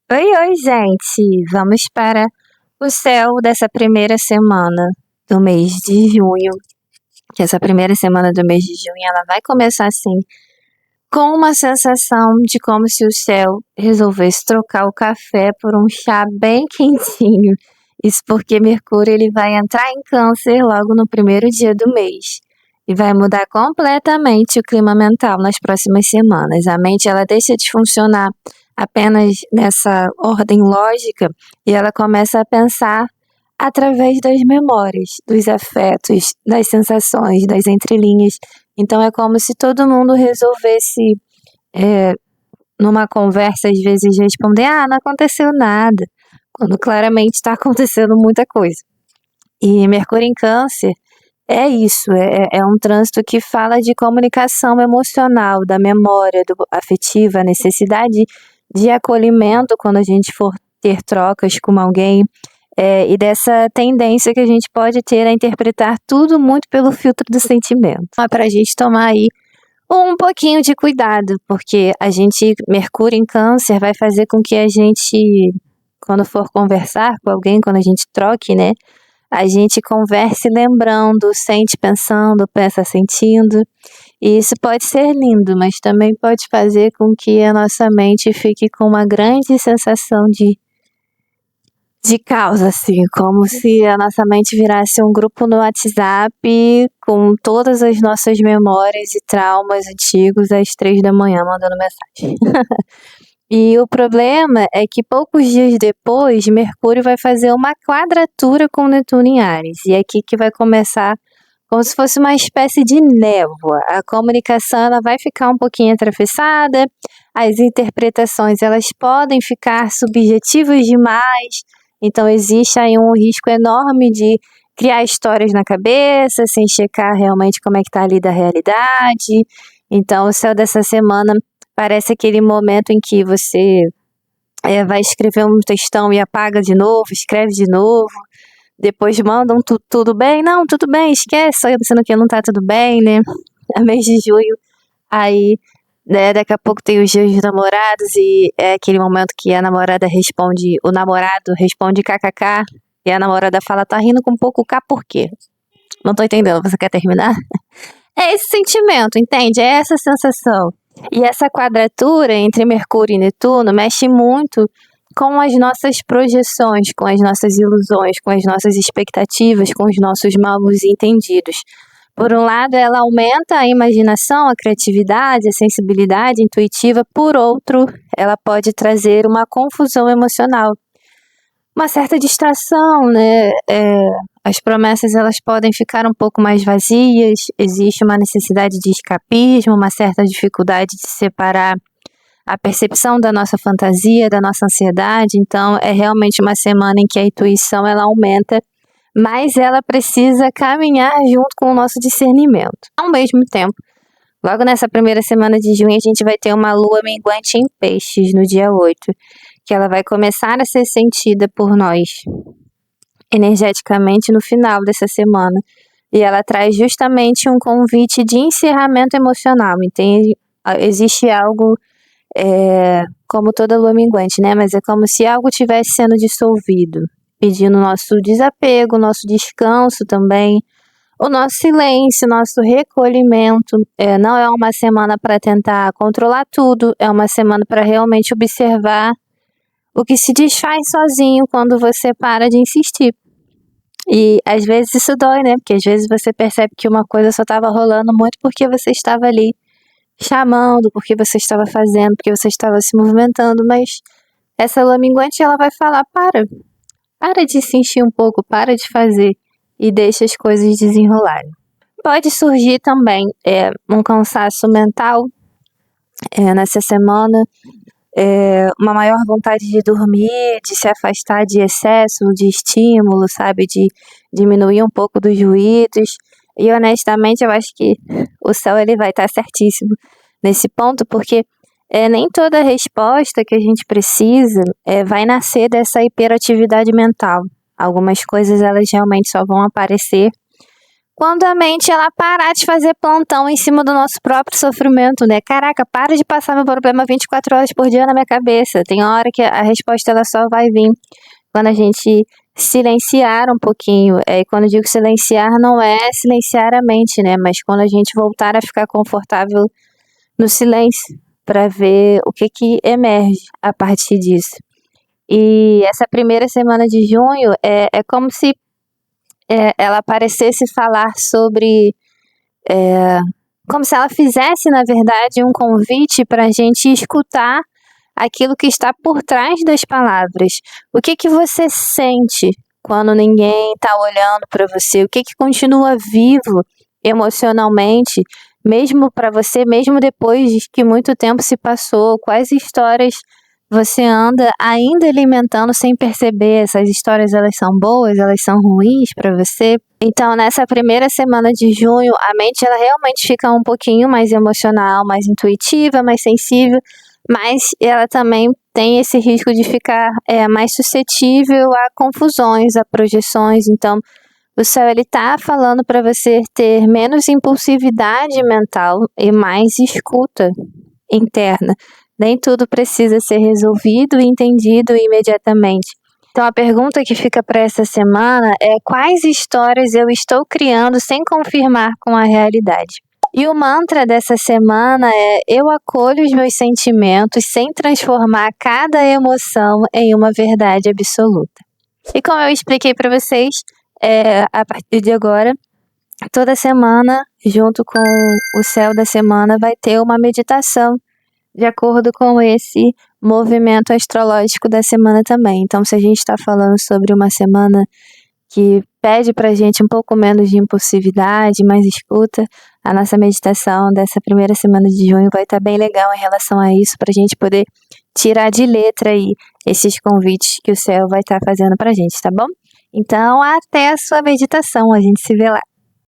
Oi, gente! Vamos para o céu dessa primeira semana do mês de junho. Que essa primeira semana do mês de junho ela vai começar assim, com uma sensação de como se o céu resolvesse trocar o café por um chá bem quentinho. Isso porque Mercúrio ele vai entrar em Câncer logo no primeiro dia do mês e vai mudar completamente o clima mental nas próximas semanas. A mente ela deixa de funcionar apenas nessa ordem lógica e ela começa a pensar através das memórias, dos afetos, das sensações, das entrelinhas. Então é como se todo mundo resolvesse, eh, numa conversa, às vezes, responder: "Ah, não aconteceu nada", quando claramente está acontecendo muita coisa. E Mercúrio em Câncer é isso, é um trânsito que fala de comunicação emocional, da memória, do afetiva, a necessidade de acolhimento quando a gente for ter trocas com alguém, e dessa tendência que a gente pode ter a interpretar tudo muito pelo filtro do sentimento. É para a gente tomar aí um pouquinho de cuidado, porque Mercúrio em Câncer vai fazer com que a gente, quando for conversar com alguém, quando a gente troque, né, a gente converse lembrando, sente pensando, pensa sentindo. E isso pode ser lindo, mas também pode fazer com que a nossa mente fique com uma grande sensação de caos, assim, como se a nossa mente virasse um grupo no WhatsApp com todas as nossas memórias e traumas antigos às 3 da manhã mandando mensagem. E o problema é que poucos dias depois, Mercúrio vai fazer uma quadratura com Netuno em Áries. E é aqui que vai começar como se fosse uma espécie de névoa. A comunicação ela vai ficar um pouquinho atravessada, as interpretações elas podem ficar subjetivas demais, então existe aí um risco enorme de criar histórias na cabeça, sem checar realmente como é que está ali da realidade. Então o céu dessa semana parece aquele momento em que você vai escrever um textão e apaga de novo, escreve de novo, depois mandam tudo bem? Não, tudo bem, esquece, só pensando que não tá tudo bem, né? É mês de junho, aí, né, daqui a pouco tem os dias dos namorados e é aquele momento que o namorado responde kkk e a namorada fala, tá rindo com pouco K por quê? Não tô entendendo, você quer terminar? É esse sentimento, entende? É essa sensação. E essa quadratura entre Mercúrio e Netuno mexe muito com as nossas projeções, com as nossas ilusões, com as nossas expectativas, com os nossos mal entendidos. Por um lado, ela aumenta a imaginação, a criatividade, a sensibilidade intuitiva. Por outro, ela pode trazer uma confusão emocional, uma certa distração, né? As promessas elas podem ficar um pouco mais vazias, existe uma necessidade de escapismo, uma certa dificuldade de separar a percepção da nossa fantasia, da nossa ansiedade. Então, é realmente uma semana em que a intuição ela aumenta, mas ela precisa caminhar junto com o nosso discernimento. Ao mesmo tempo, logo nessa primeira semana de junho, a gente vai ter uma lua minguante em Peixes, no dia 8, que ela vai começar a ser sentida por nós energeticamente no final dessa semana. E ela traz justamente um convite de encerramento emocional. Entende? Existe algo, como toda lua minguante, né? Mas é como se algo tivesse sendo dissolvido, pedindo nosso desapego, nosso descanso também, o nosso silêncio, nosso recolhimento. Não é uma semana para tentar controlar tudo, é uma semana para realmente observar o que se desfaz sozinho quando você para de insistir. E às vezes isso dói, né? Porque às vezes você percebe que uma coisa só estava rolando muito porque você estava ali chamando, porque você estava fazendo, porque você estava se movimentando, mas essa lua minguante ela vai falar, para de insistir um pouco, para de fazer e deixa as coisas desenrolarem. Pode surgir também um cansaço mental nessa semana, uma maior vontade de dormir, de se afastar de excesso de estímulo, sabe? De diminuir um pouco dos ruídos. E honestamente eu acho que o céu ele vai estar certíssimo nesse ponto, porque nem toda resposta que a gente precisa vai nascer dessa hiperatividade mental. Algumas coisas elas realmente só vão aparecer quando a mente ela parar de fazer plantão em cima do nosso próprio sofrimento, né? Caraca, para de passar meu problema 24 horas por dia na minha cabeça. Tem hora que a resposta ela só vai vir quando a gente silenciar um pouquinho. E quando eu digo silenciar, não é silenciar a mente, né? Mas quando a gente voltar a ficar confortável no silêncio, para ver o que emerge a partir disso. E essa primeira semana de junho é como se ela parecesse falar sobre, como se ela fizesse, na verdade, um convite para a gente escutar aquilo que está por trás das palavras. O que você sente quando ninguém está olhando para você? O que continua vivo emocionalmente, mesmo para você, mesmo depois que muito tempo se passou? Quais histórias você anda ainda alimentando sem perceber? Essas histórias, elas são boas, elas são ruins para você? Então, nessa primeira semana de junho, a mente ela realmente fica um pouquinho mais emocional, mais intuitiva, mais sensível, mas ela também tem esse risco de ficar mais suscetível a confusões, a projeções. Então, o céu ele tá falando para você ter menos impulsividade mental e mais escuta interna. Nem tudo precisa ser resolvido e entendido imediatamente. Então a pergunta que fica para essa semana é: quais histórias eu estou criando sem confirmar com a realidade? E o mantra dessa semana é: eu acolho os meus sentimentos sem transformar cada emoção em uma verdade absoluta. E como eu expliquei para vocês, a partir de agora, toda semana, junto com o céu da semana, vai ter uma meditação de acordo com esse movimento astrológico da semana também. Então, se a gente está falando sobre uma semana que pede pra gente um pouco menos de impulsividade, mais escuta, a nossa meditação dessa primeira semana de junho vai estar bem legal em relação a isso, pra gente poder tirar de letra aí esses convites que o céu vai estar fazendo pra gente, tá bom? Então, até a sua meditação, a gente se vê lá.